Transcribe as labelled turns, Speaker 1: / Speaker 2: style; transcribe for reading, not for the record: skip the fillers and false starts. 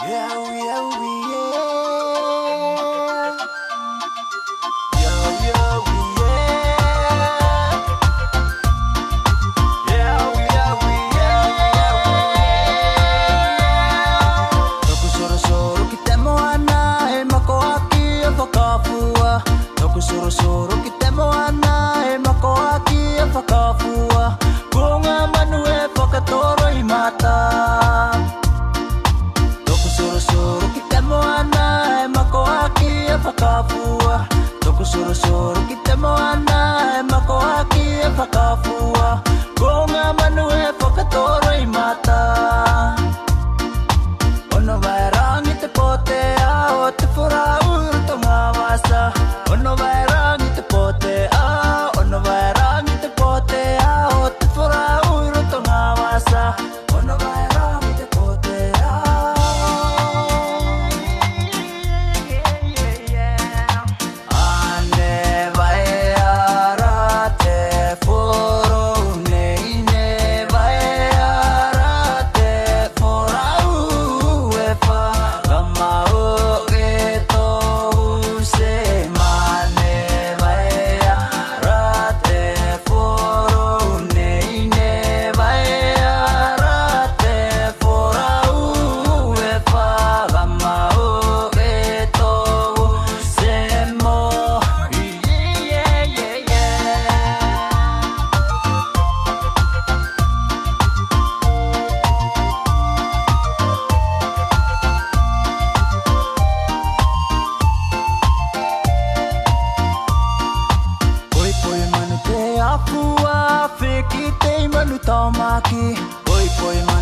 Speaker 1: Yeah, yeah, yeah. Yo, yo, yeah. Yeah, yeah, yeah. Toku soro soro kitemo ana e mako aki e whakafua. Toku soro soro kitemo ana e mako aki e whakafua. Ko ngā manu e whakatoro I mata. Soro soro ki te moana e mako aki e whakafua. Toko soro soro ki te moana e mako aki e whakafua. Ko ngā manu e whakatoro I mata. Ono vai rangi te pote a o te whora uru to ngā wasa. Ono vai rangi te pote a, ono vai rangi te pote a o te whora uru to ngā wasa. Ono vai rangi te pote a. Apua, whiki te manu taumaki. Poi poi manu